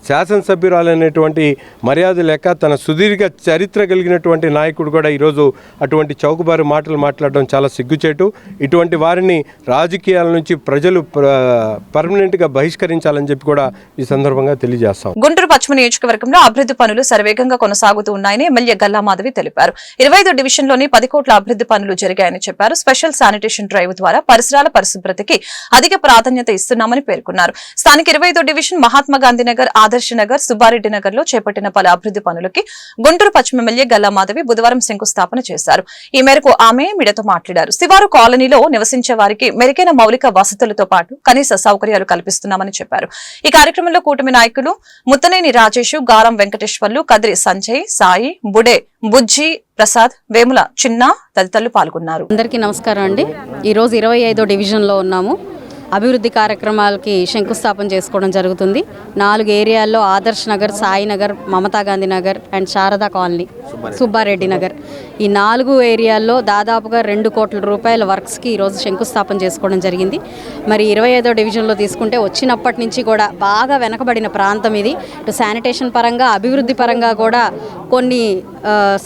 శాసనసభ్యురాలనేటువంటి మర్యాద లేక, తన సుదీర్ఘ చరిత్ర కలిగినటువంటి నాయకుడు కూడా ఈరోజు అటువంటి చౌకబారు మాటలు మాట్లాడడం చాలా సిగ్గుచేటు. ఇటువంటి వారిని రాజకీయాల నుంచి ప్రజలు పర్మనెంట్గా బహిష్కరించాలని చెప్పి కూడా ఈ సందర్భంగా తెలియజేస్తాం. గుంటూరు పశ్చిమ నియోజకవర్గంలో అభివృద్ధి పనులు శరవేగంగా కొనసాగుతూ ఉన్నాయని ఎమ్మెల్యే గల్లా మాధవి తెలిపారు. 25 డివిజన్లోని 10 కోట్ల అభివృద్ధి పనులు జరిగాయని చెప్పారు. స్పెషల్ శానిటేషన్ డ్రైవ్ ద్వారా పరిసరాల పరిశుభ్రతకి అధిక ప్రాధాన్యత ఇస్తున్నామని పేర్కొన్నారు. స్థానిక 25 డివిజన్ మహాత్మా గాంధీ నగర్, ఆదర్శ నగర్, సుబ్బారెడ్డి నగర్ లో చేపట్టిన పలు అభివృద్ధి పనులకి గుంటూరు పశ్చిమ ఎమ్మెల్యే గల్లా మాధవి బుధవారం శంకుస్థాపన చేశారు. ఈ మేరకు ఆమె మీడియాతో మాట్లాడారు. శివారు కాలనీలో నివసించే వారికి మెరుగైన మౌలిక వసతులతో పాటు కనీస సౌకర్యాలు కల్పిస్తున్నామని చెప్పారు. ఈ కార్యక్రమంలో కూటమి నాయకులు ముత్తనేని రాజేష్, గారం వెంకటేశ్వర్లు, కదిరి సంజయ్, సాయి, బుడే, బుజ్జి, ప్రసాద్, వేముల చిన్న తదితరులు పాల్గొన్నారు. అందరికీ నమస్కారం అండి. ఈరోజు 25వ డివిజన్లో ఉన్నాము. అభివృద్ధి కార్యక్రమాలకి శంకుస్థాపన చేసుకోవడం జరుగుతుంది. 4 ఏరియాల్లో ఆదర్శ్ నగర్, సాయి నగర్, మమతా గాంధీ నగర్ అండ్ శారదా కాలనీ, సుబ్బారెడ్డి నగర్, ఈ 4 ఏరియాల్లో దాదాపుగా 2 కోట్ల రూపాయల వర్క్స్కి ఈరోజు శంకుస్థాపన చేసుకోవడం జరిగింది. మరి 25వ డివిజన్లో తీసుకుంటే వచ్చినప్పటి నుంచి కూడా బాగా వెనకబడిన ప్రాంతం ఇది. ఇటు శానిటేషన్ పరంగా, అభివృద్ధి పరంగా కూడా కొన్ని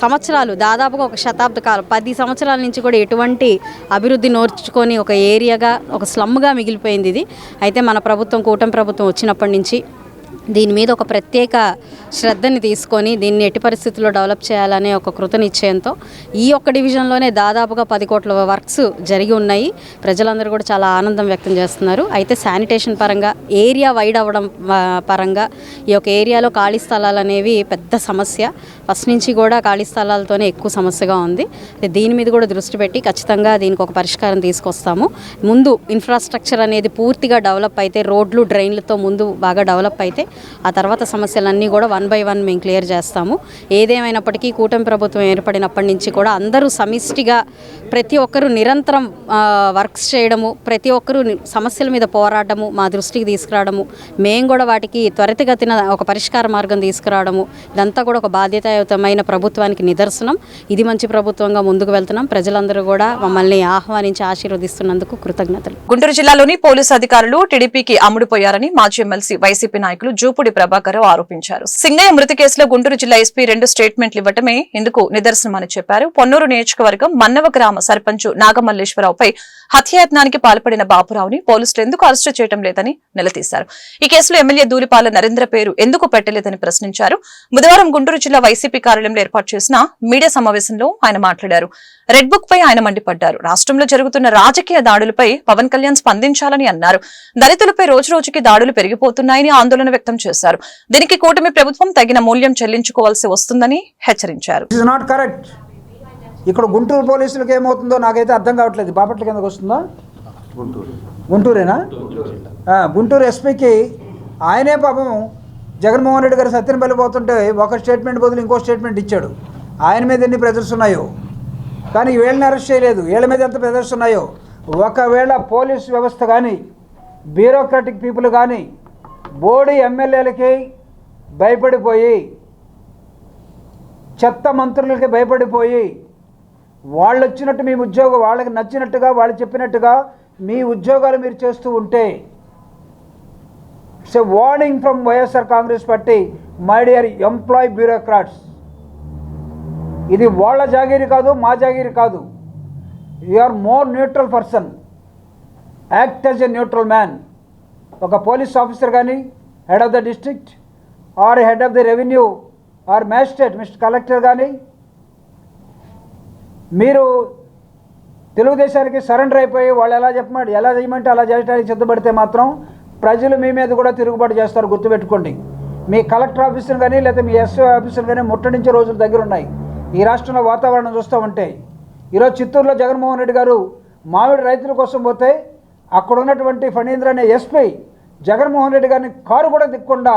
సంవత్సరాలు, దాదాపుగా ఒక శతాబ్ద కాలం, 10 సంవత్సరాల నుంచి కూడా ఎటువంటి అభివృద్ధి నోర్చుకొని ఒక ఏరియాగా, ఒక స్లమ్గా మిగిలిపోయింది ఇది. అయితే మన ప్రభుత్వం, కూటమి ప్రభుత్వం వచ్చినప్పటి నుంచి దీని మీద ఒక ప్రత్యేక శ్రద్ధని తీసుకొని దీన్ని ఎట్టి పరిస్థితుల్లో డెవలప్ చేయాలనే ఒక కృతనిశ్చయంతో ఈ ఒక్క డివిజన్లోనే దాదాపుగా 10 కోట్ల వర్క్స్ జరిగి ఉన్నాయి. ప్రజలందరూ కూడా చాలా ఆనందం వ్యక్తం చేస్తున్నారు. అయితే శానిటేషన్ పరంగా, ఏరియా వైడ్ అవ్వడం పరంగా ఈ యొక్క ఏరియాలో ఖాళీ స్థలాలు అనేవి పెద్ద సమస్య. ఫస్ట్ నుంచి కూడా ఖాళీ స్థలాలతోనే ఎక్కువ సమస్యగా ఉంది. దీని మీద కూడా దృష్టి పెట్టి ఖచ్చితంగా దీనికి ఒక పరిష్కారం తీసుకొస్తాము. ముందు ఇన్ఫ్రాస్ట్రక్చర్ అనేది పూర్తిగా డెవలప్ అయితే, రోడ్లు, డ్రైన్లతో ముందు బాగా డెవలప్ అయితే ఆ తర్వాత సమస్యలన్నీ కూడా 1 by 1 మేము క్లియర్ చేస్తాము. ఏదేమైనప్పటికీ కూటమి ప్రభుత్వం ఏర్పడినప్పటి నుంచి కూడా అందరూ సమిష్టిగా ప్రతి ఒక్కరూ నిరంతరం వర్క్స్ చేయడము, ప్రతి ఒక్కరూ సమస్యల మీద పోరాడము, మా దృష్టికి తీసుకురావడము, మేము కూడా వాటికి త్వరితగతిన ఒక పరిష్కార మార్గం తీసుకురావడము, ఇదంతా కూడా ఒక బాధ్యతాయుతమైన ప్రభుత్వానికి నిదర్శనం. ఇది మంచి ప్రభుత్వంగా ముందుకు వెళ్తున్నాం. ప్రజలందరూ కూడా మమ్మల్ని ఆహ్వానించి ఆశీర్వదిస్తున్నందుకు కృతజ్ఞతలు. గుంటూరు జిల్లాలోని పోలీసు అధికారులు టీడీపీకి అమ్ముడుపోయారని మాజీ ఎమ్మెల్సీ వైసీపీ నాయకులు జూపుడి ప్రభాకర్ ఆరోపించారు. సింగయ్య మృతి కేసులో గుంటూరు జిల్లా ఎస్పీ 2 స్టేట్మెంట్లు ఇవ్వటమే ఇందుకు నిదర్శనమని చెప్పారు. పొన్నూరు నియోజకవర్గం మన్నవ గ్రామ సర్పంచ్ నాగమల్లేశ్వరరావుపై హత్యాయత్నానికి పాల్పడిన బాపురావుని పోలీసులు ఎందుకు అరెస్టు చేయడం లేదని నిలదీశారు. ఈ కేసులో ఎమ్మెల్యే దూలిపాల నరేంద్ర పేరు ఎందుకు పెట్టలేదని ప్రశ్నించారు. బుధవారం గుంటూరు జిల్లా వైసీపీ కార్యాలయంలో ఏర్పాటు చేసిన మీడియా సమావేశంలో ఆయన మాట్లాడారు. రెడ్ బుక్ పై ఆయన మండిపడ్డారు. రాష్ట్రంలో జరుగుతున్న రాజకీయ దాడులపై పవన్ కళ్యాణ్ స్పందించాలని అన్నారు. దళితులపై రోజురోజుకి దాడులు పెరిగిపోతున్నాయని ఆందోళన వ్యక్తం చేశారు. దీనికి కూటమి ప్రభుత్వం తగిన మూల్యం చెల్లించుకోవాల్సి వస్తుందని హెచ్చరించారు. ఇక్కడ గుంటూరు పోలీసులకు ఏమవుతుందో నాకైతే అర్థం కావట్లేదు. బాపట్ల కిందకు వస్తుందా? గుంటూరేనా? గుంటూరు ఎస్పీకి ఆయనే పాపం జగన్మోహన్ రెడ్డి గారు సత్యనపల్లి పోతుంటే ఒక స్టేట్మెంట్ బదులు ఇంకో స్టేట్మెంట్ ఇచ్చాడు. ఆయన మీద ఎన్ని ప్రెజర్స్ ఉన్నాయో, కానీ వీళ్ళని అరెస్ట్ చేయలేదు. వీళ్ళ మీద ఎంత ప్రెజర్స్ ఉన్నాయో. ఒకవేళ పోలీస్ వ్యవస్థ కానీ, బ్యూరోక్రాటిక్ పీపుల్ కానీ బోడీ ఎమ్మెల్యేలకి భయపడిపోయి, చెత్త మంత్రులకి భయపడిపోయి, వాళ్ళు వచ్చినట్టు మీ ఉద్యోగం, వాళ్ళకి నచ్చినట్టుగా, వాళ్ళు చెప్పినట్టుగా మీ ఉద్యోగాలు మీరు చేస్తూ ఉంటే it's a warning from YSR Congress Party, my dear employee bureaucrats. ఇది వాళ్ళ జాగీరి కాదు, మా జాగీరి కాదు. You are more neutral person, act as a neutral man. ఒక పోలీస్ ఆఫీసర్ కానీ, head of the district or head of the revenue or magistrate, mister collector కానీ మీరు తెలుగుదేశానికి సరెండర్ అయిపోయి వాళ్ళు ఎలా చేయమంటే అలా చేయడానికి సిద్ధపడితే మాత్రం ప్రజలు మీ మీద కూడా తిరుగుబాటు చేస్తారు, గుర్తుపెట్టుకోండి. మీ కలెక్టర్ ఆఫీసులు కానీ లేదా మీ ఎస్ఓ ఆఫీసులు కానీ ముట్టడించే రోజులు దగ్గర ఉన్నాయి. ఈ రాష్ట్రంలో వాతావరణం చూస్తూ ఉంటే ఈరోజు చిత్తూరులో జగన్మోహన్ రెడ్డి గారు మామిడి రైతుల కోసం పోతే అక్కడ ఉన్నటువంటి ఫణీంద్ర అనే ఎస్పీ జగన్మోహన్ రెడ్డి గారిని కారు కూడా దిక్కుండా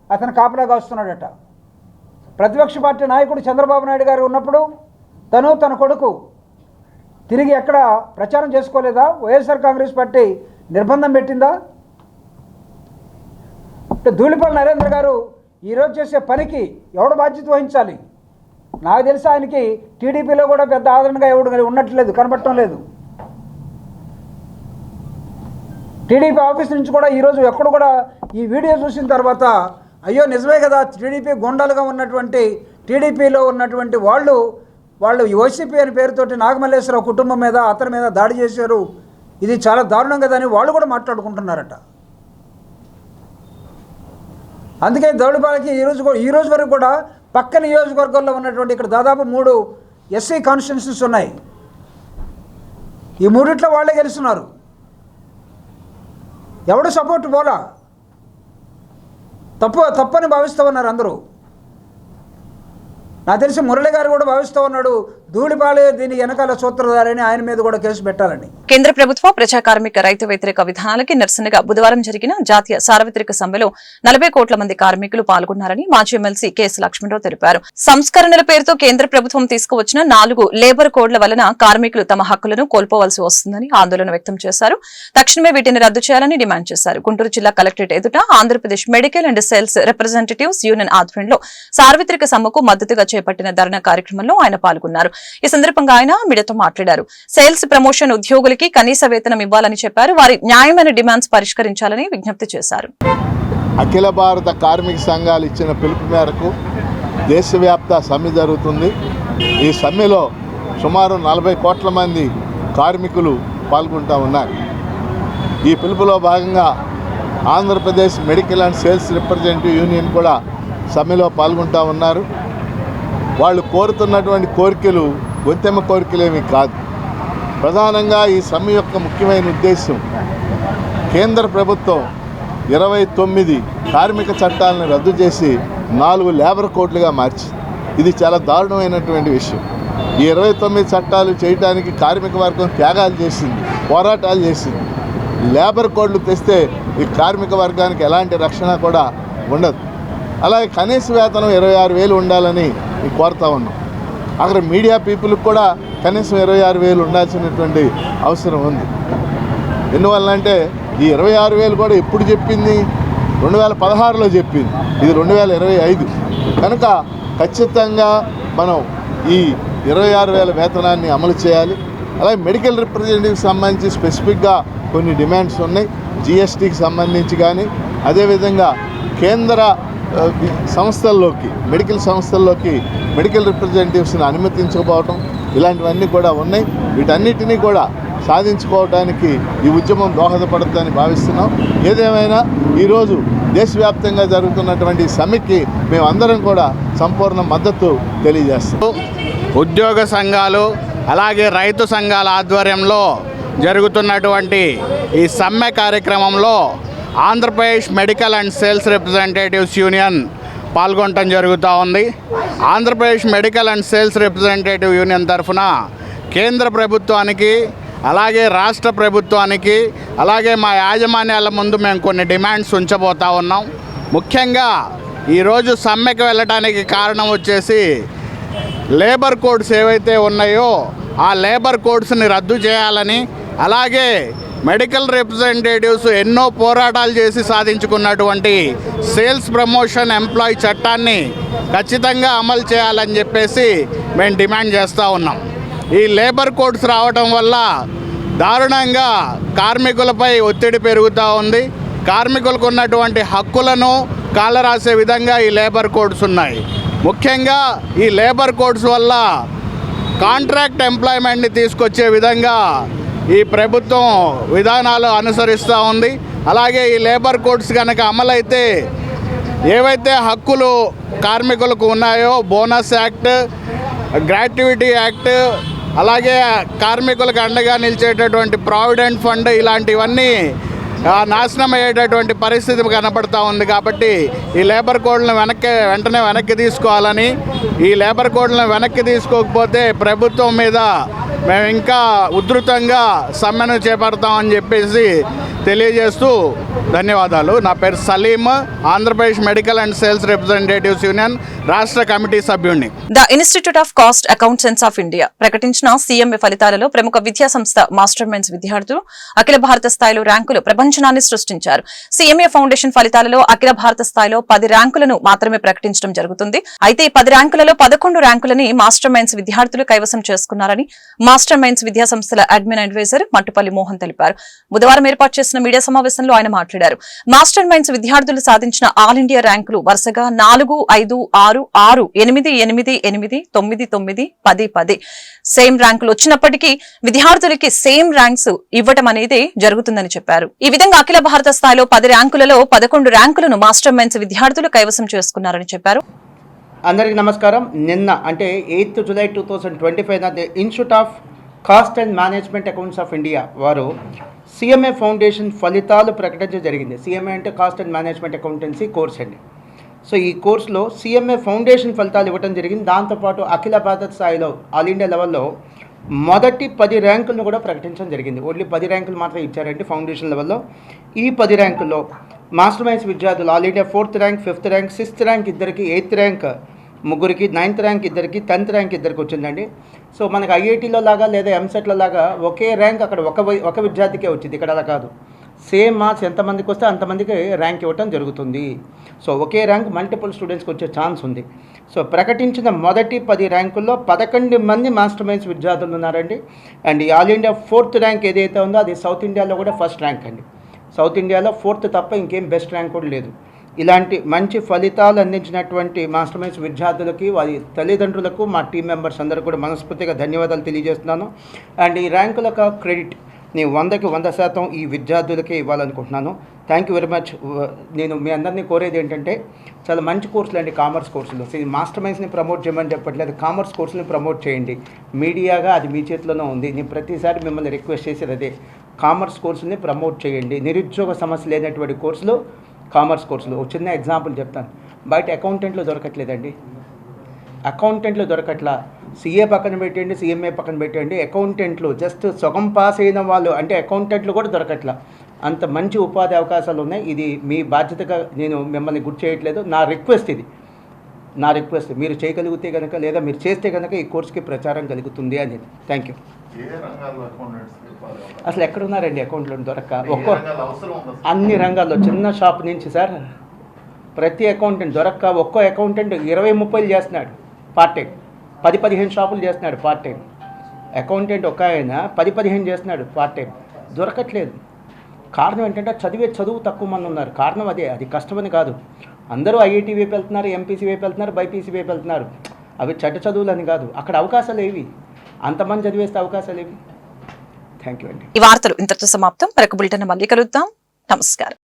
అతను కాపలాగా వస్తున్నాడట. ప్రతిపక్ష పార్టీ నాయకుడు చంద్రబాబు నాయుడు గారు ఉన్నప్పుడు తన కొడుకు తిరిగి ఎక్కడ ప్రచారం చేసుకోలేదా? వైఎస్ఆర్ కాంగ్రెస్ పార్టీ నిర్బంధం పెట్టిందా? ధూళిపల్లి నరేంద్ర గారు ఈరోజు చేసే పనికి ఎవడు బాధ్యత వహించాలి? నాకు తెలిసి ఆయనకి టీడీపీలో కూడా పెద్ద ఆదరణగా ఎవడు ఉన్నట్లేదు, కనబడటం లేదు. టీడీపీ ఆఫీస్ నుంచి కూడా ఈరోజు ఎక్కడ కూడా ఈ వీడియో చూసిన తర్వాత అయ్యో నిజమే కదా, టీడీపీ గుండాలుగా ఉన్నటువంటి టీడీపీలో ఉన్నటువంటి వాళ్ళు వైసీపీ అనే పేరుతోటి నాగమల్లేశ్వరరావు కుటుంబం మీద అతని మీద దాడి చేశారు, ఇది చాలా దారుణం కదా అని వాళ్ళు కూడా మాట్లాడుకుంటున్నారట. అందుకే దౌడిపాలకి ఈ రోజు వరకు కూడా పక్క నియోజకవర్గంలో ఉన్నటువంటి ఇక్కడ దాదాపు 3 ఎస్సీ కాన్స్టిట్యున్సీస్ ఉన్నాయి. ఈ 3 వాళ్ళే గెలుస్తున్నారు. ఎవడు సపోర్ట్ పోలా, తప్పని భావిస్తూ ఉన్నారు అందరూ. నాకు తెలిసి మురళి గారు కూడా భావిస్తూ ఉన్నాడు ధూళిపాలే దీని వెనకాల సూత్రధారని, ఆయన మీద కూడా కేసు పెట్టాలని. కేంద్ర ప్రభుత్వ ప్రజా కార్మిక రైతు వ్యతిరేక విధానాలకి నిరసనగా బుధవారం జరిగిన జాతీయ సార్వత్రిక సమ్మెలో 40 కోట్ల మంది కార్మికులు పాల్గొన్నారని మాజీ ఎమ్మెల్సీ కెఎస్ లక్ష్మణరావు తెలిపారు. సంస్కరణల పేరుతో కేంద్ర ప్రభుత్వం తీసుకువచ్చిన 4 లేబర్ కోడ్ల వలన కార్మికులు తమ హక్కులను కోల్పోవలసి వస్తుందని ఆందోళన వ్యక్తం చేశారు. తక్షణమే వీటిని రద్దు చేయాలని డిమాండ్ చేశారు. గుంటూరు జిల్లా కలెక్టరేట్ ఎదుట Andhra Pradesh medical and sales representatives union ఆధ్వర్యంలో సార్వత్రిక సమ్మెకు మద్దతుగా చేపట్టిన ధర్నా కార్యక్రమంలో ఆయన పాల్గొన్నారు. ఈ సందర్భంగా ఆయన మీడియాతో మాట్లాడారు. సేల్స్ ప్రమోషన్ ఉద్యోగులకి కనీస వేతనం ఇవ్వాలని చెప్పారు. వారి న్యాయమైన డిమాండ్స్ పరిష్కరించాలని విజ్ఞప్తి చేశారు. అఖిల భారత కార్మిక సంఘాలు ఇచ్చిన పిలుపు మేరకు దేశవ్యాప్త సమ్మె జరుగుతుంది. ఈ సమ్మెలో సుమారు 40 కోట్ల మంది కార్మికులు పాల్గొంటూ ఉన్నారు. ఈ పిలుపులో భాగంగా Andhra Pradesh medical and sales representative union కూడా సమ్మెలో పాల్గొంటూ ఉన్నారు. వాళ్ళు కోరుతున్నటువంటి కోరికలు గొంతెమ్మ కోరికలేమి కాదు. ప్రధానంగా ఈ సమ్మె యొక్క ముఖ్యమైన ఉద్దేశం కేంద్ర ప్రభుత్వం 29 కార్మిక చట్టాలను రద్దు చేసి 4 లేబర్ కోడ్లుగా మార్చింది. ఇది చాలా దారుణమైనటువంటి విషయం. ఈ 29 చట్టాలు చేయడానికి కార్మిక వర్గం త్యాగాలు చేసింది, పోరాటాలు చేసింది. లేబర్ కోడ్లు తెస్తే ఈ కార్మిక వర్గానికి ఎలాంటి రక్షణ కూడా ఉండదు. అలాగే కనీస వేతనం 26,000 ఉండాలని కోరుతా ఉన్నాం. అక్కడ మీడియా పీపుల్కి కూడా కనీసం 26,000 ఉండాల్సినటువంటి అవసరం ఉంది. ఎందువల్లంటే ఈ 26,000 కూడా ఎప్పుడు చెప్పింది? 2016లో చెప్పింది, ఇది 2025. కనుక ఖచ్చితంగా మనం ఈ 26,000 వేతనాన్ని అమలు చేయాలి. అలాగే మెడికల్ రిప్రజెంటేటివ్కి సంబంధించి స్పెసిఫిక్గా కొన్ని డిమాండ్స్ ఉన్నాయి. జిఎస్టీకి సంబంధించి కానీ, అదేవిధంగా కేంద్ర సంస్థల్లోకి మెడికల్ సంస్థల్లోకి మెడికల్ రిప్రజెంటేటివ్స్ని అనుమతించకపోవటం, ఇలాంటివన్నీ కూడా ఉన్నాయి. వీటన్నిటినీ కూడా సాధించుకోవడానికి ఈ ఉద్యమం దోహదపడుతుందని భావిస్తున్నాం. ఏదేమైనా ఈరోజు దేశవ్యాప్తంగా జరుగుతున్నటువంటి సమ్మెకి మేమందరం కూడా సంపూర్ణ మద్దతు తెలియజేస్తాం. ఉద్యోగ సంఘాలు అలాగే రైతు సంఘాల ఆధ్వర్యంలో జరుగుతున్నటువంటి ఈ సమ్మె కార్యక్రమంలో Andhra Pradesh medical and sales representatives union పాల్గొనడం జరుగుతూ ఉంది. Andhra Pradesh medical and sales representative union తరఫున కేంద్ర ప్రభుత్వానికి అలాగే రాష్ట్ర ప్రభుత్వానికి అలాగే మా యాజమాన్యాల ముందు మేము కొన్ని డిమాండ్స్ ఉంచబోతా ఉన్నాం. ముఖ్యంగా ఈరోజు సమ్మెకు వెళ్ళడానికి కారణం వచ్చేసి లేబర్ కోడ్స్ ఏవైతే ఉన్నాయో ఆ లేబర్ కోడ్స్ని రద్దు చేయాలని, అలాగే మెడికల్ రిప్రజెంటేటివ్స్ ఎన్నో పోరాటాలు చేసి సాధించుకున్నటువంటి సేల్స్ ప్రమోషన్ ఎంప్లాయీ చట్టాన్ని ఖచ్చితంగా అమలు చేయాలని చెప్పేసి మేము డిమాండ్ చేస్తూ ఉన్నాం. ఈ లేబర్ కోడ్స్ రావడం వల్ల దారుణంగా కార్మికులపై ఒత్తిడి పెరుగుతూ ఉంది. కార్మికులకు ఉన్నటువంటి హక్కులను కాలరాసే విధంగా ఈ లేబర్ కోడ్స్ ఉన్నాయి. ముఖ్యంగా ఈ లేబర్ కోడ్స్ వల్ల కాంట్రాక్ట్ ఎంప్లాయ్మెంట్ని తీసుకొచ్చే విధంగా ఈ ప్రభుత్వం విధానాలు అనుసరిస్తూ ఉంది. అలాగే ఈ లేబర్ కోడ్స్ కనుక అమలైతే ఏవైతే హక్కులు కార్మికులకు ఉన్నాయో బోనస్ యాక్ట్, గ్రాట్యుటీ యాక్ట్, అలాగే కార్మికులకు అండగా నిలిచేటటువంటి ప్రావిడెంట్ ఫండ్ ఇలాంటివన్నీ నాశనం అయ్యేటటువంటి పరిస్థితి కనపడతా ఉంది. కాబట్టి ఈ లేబర్ కోడ్లను వెంటనే వెనక్కి తీసుకోవాలని, ఈ లేబర్ కోడ్లను వెనక్కి తీసుకోకపోతే ప్రభుత్వం మీద మేము ఇంకా ఉధృతంగా సమ్మెను చేపడతామని చెప్పేసి తెలియజేస్తూ ధన్యవాదాలు. నా పేరు Salim, Andhra Pradesh medical and sales representatives union రాష్ట్ర కమిటీ సభ్యుడిని. The institute of cost accountants of India ప్రకటించిన సీఎంఏ ఫలితాలలో ప్రముఖ విద్యా సంస్థ మాస్టర్ మైండ్స్ విద్యార్థులు అఖిల భారత స్థాయిలో ర్యాంకులు ప్రపంచనాన్ని సృష్టించారు. సీఎంఏ ఫౌండేషన్ ఫలితాలలో అఖిల భారత స్థాయిలో 10 ర్యాంకులను మాత్రమే ప్రకటించడం జరుగుతుంది. అయితే ఈ 10 ర్యాంకులలో 11 ర్యాంకులని మాస్టర్ మైండ్స్ విద్యార్థులు కైవసం చేసుకున్నారని మాస్టర్ మైండ్స్ విద్యా సంస్థల అడ్మిన్ అడ్వైజర్ మట్టుపల్లి మోహన్ తెలిపారు. బుధవారం ఏర్పాటు చేసిన మీడియా సమావేశంలో ఆయన మాట్లాడారు. మాస్టర్ మైండ్స్ విద్యార్థులు సాధించిన ఆల్ ఇండియా ర్యాంకులు వరుసగా 4, 5, 6, 6, 8, 8, 8, 9, 9, 10, 10 సేమ్ ర్యాంకులు వచ్చినప్పటికీ విద్యార్థులకి సేమ్ ర్యాంక్స్ ఇవ్వటం అనేది జరుగుతుందని చెప్పారు. ఈ విధంగా అఖిల భారత స్థాయిలో 10 ర్యాంకులలో 11 ర్యాంకులను మాస్టర్ మైండ్స్ విద్యార్థులు కైవసం చేసుకున్నారని చెప్పారు. అందరికీ నమస్కారం. నిన్న అంటే 8 July 2025 institute of cost and management accounts of India వారు సిఎంఏ ఫౌండేషన్ ఫలితాలు ప్రకటించడం జరిగింది. సిఎంఏ అంటే cost and management accountancy course అండి. సో ఈ కోర్సులో సిఎంఏ ఫౌండేషన్ ఫలితాలు ఇవ్వడం జరిగింది. దాంతోపాటు అఖిల భారత స్థాయిలో ఆల్ ఇండియా లెవెల్లో మొదటి 10 ర్యాంకులను కూడా ప్రకటించడం జరిగింది. ఓన్లీ 10 ర్యాంకులు మాత్రం ఇచ్చారండి ఫౌండేషన్ లెవెల్లో. ఈ 10 ర్యాంకుల్లో మాస్టర్ మైండ్స్ విద్యార్థులు all India 4th rank, 5th rank, 6th rank ఇద్దరికి, 8th ర్యాంక్ ముగ్గురికి, 9th ర్యాంక్ ఇద్దరికి, 10th ర్యాంక్ ఇద్దరికి వచ్చిందండి. సో మనకు ఐఐటీలో లాగా లేదా ఎంసెట్లో లాగా ఒకే ర్యాంక్ అక్కడ ఒక విద్యార్థికే వచ్చింది. ఇక్కడ అలా కాదు. సేమ్ మార్క్స్ ఎంతమందికి వస్తే అంతమందికి ర్యాంక్ ఇవ్వటం జరుగుతుంది. సో ఒకే ర్యాంక్ మల్టిపుల్ స్టూడెంట్స్కి వచ్చే ఛాన్స్ ఉంది. సో ప్రకటించిన మొదటి 10 ర్యాంకుల్లో 11 మంది మాస్టర్ మైండ్స్ విద్యార్థులు ఉన్నారండి. అండ్ ఈ ఆల్ ఇండియా 4th ర్యాంక్ ఏదైతే ఉందో అది సౌత్ ఇండియాలో కూడా ఫస్ట్ ర్యాంక్ అండి. సౌత్ ఇండియాలో 4th తప్ప ఇంకేం బెస్ట్ ర్యాంక్ కూడా లేదు. ఇలాంటి మంచి ఫలితాలు అందించినటువంటి మాస్టర్ మైండ్స్ విద్యార్థులకి, వారి తల్లిదండ్రులకు, మా టీం మెంబర్స్ అందరూ కూడా మనస్ఫూర్తిగా ధన్యవాదాలు తెలియజేస్తున్నాను. అండ్ ఈ ర్యాంకులకు క్రెడిట్ నేను 100కి 100% ఈ విద్యార్థులకే ఇవ్వాలనుకుంటున్నాను. Thank you very much. నేను మీ అందరినీ కోరేది ఏంటంటే చాలా మంచి కోర్సులు అండి కామర్స్ కోర్సులు. మాస్టర్ మైండ్స్ని ప్రమోట్ చేయమని చెప్పట్లేదు, కామర్స్ కోర్సుని ప్రమోట్ చేయండి. మీడియాగా అది మీ చేతిలోనే ఉంది. నేను ప్రతిసారి మిమ్మల్ని రిక్వెస్ట్ చేసేది అదే, కామర్స్ కోర్సుని ప్రమోట్ చేయండి. నిరుద్యోగ సమస్య లేనటువంటి కోర్సులు కామర్స్ కోర్సులు. ఒక చిన్న ఎగ్జాంపుల్ చెప్తాను. బయట అకౌంటెంట్లు దొరకట్లేదండి, అకౌంటెంట్లు దొరకట్లా. సిఏ పక్కన పెట్టండి, సిఎంఏ పక్కన పెట్టండి, అకౌంటెంట్లు జస్ట్ సగం పాస్ అయిన వాళ్ళు అంటే అకౌంటెంట్లు కూడా దొరకట్లా. అంత మంచి ఉపాధి అవకాశాలు ఉన్నాయి. ఇది మీ బాధ్యతగా నేను మిమ్మల్ని గుర్తు చేయట్లేదు. నా రిక్వెస్ట్ ఇది, నా రిక్వెస్ట్. మీరు చేయగలిగితే కనుక లేదా మీరు చేస్తే కనుక ఈ కోర్సుకి ప్రచారం కలుగుతుంది అనేది. Thank you. అసలు ఎక్కడున్నారండి అకౌంట్లో దొరక్క? అన్ని రంగాల్లో, చిన్న షాప్ నుంచి సార్ ప్రతి అకౌంటెంట్ దొరక్క. ఒక్కో అకౌంటెంట్ 20-30 చేస్తున్నాడు పార్ట్ టైం, 10-15 షాపులు చేస్తున్నాడు పార్ట్ టైం. అకౌంటెంట్ ఒక ఆయన 10-15 చేస్తున్నాడు పార్ట్ టైం, దొరకట్లేదు. కారణం ఏంటంటే చదువు తక్కువ మంది ఉన్నారు. కారణం అదే, అది కష్టమని కాదు. అందరూ ఐఐటీ వైపు వెళ్తున్నారు, ఎంపీసీ వైపు వెళ్తున్నారు, బైపీసీ వైపు వెళ్తున్నారు. అవి చెడ్డ చదువులని కాదు, అక్కడ అవకాశాలు ఏవి, అంతమంది చదివేస్తే అవకాశాలు ఏవి. థ్యాంక్ యూ అండి. ఈ వార్తలు ఇంతటితో సమాప్తం. మరొక బులెటిన్ మళ్ళీ కలుద్దాం. నమస్కారం.